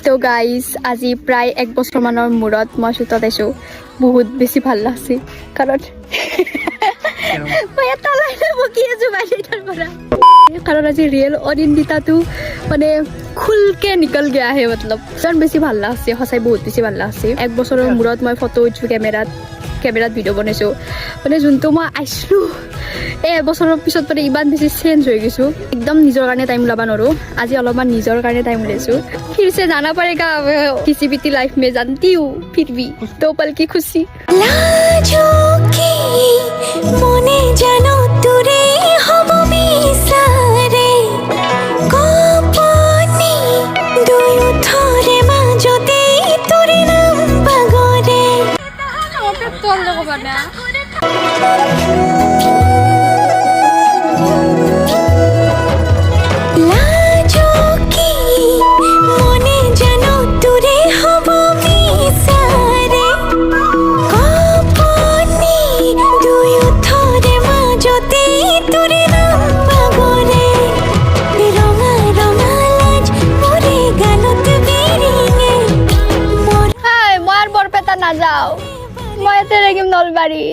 তো গাইজ আজি প্ৰায় 1 বছৰ মানৰ মূৰত মই শ্বুটত আছো বহুত বেছি ভাল লাগছে কাৰণ মই এটা লাইনে বকি আছো বাইদেউৰ পৰা কাৰণ আজি ৰিয়েল অনিন্দিতাটো মানে খুলকে নিকল গয়া হে মতলব কাৰণ বেছি ভাল লাগছে সঁচাই বহুত বেছি ভাল লাগছে 1 বছৰৰ মূৰত মই ফটো উঠছো কেমেৰাত ভিডিঅ' বনাইছো মানে যোনটো মই আইছিলো এবছৰৰ পিছত মানে ইমান বেছি চেঞ্জ হৈ গৈছো একদম নিজৰ কাৰণে টাইম ওলাব নোৱাৰো আজি অলপমান নিজৰ কাৰণে টাইম ওলাইছো फिर से जाना पड़ेगा किसी बीती लाइफ में जानती हूँ फिर भी 2 पल की खुशी মনে জানো তোরে হব বিসারে গোপনে দুই উঠরে মাজতে তোরে নাম পাগরে আমাকে তোল দেবো না না যাও মই এতে রেগিম নলবাৰী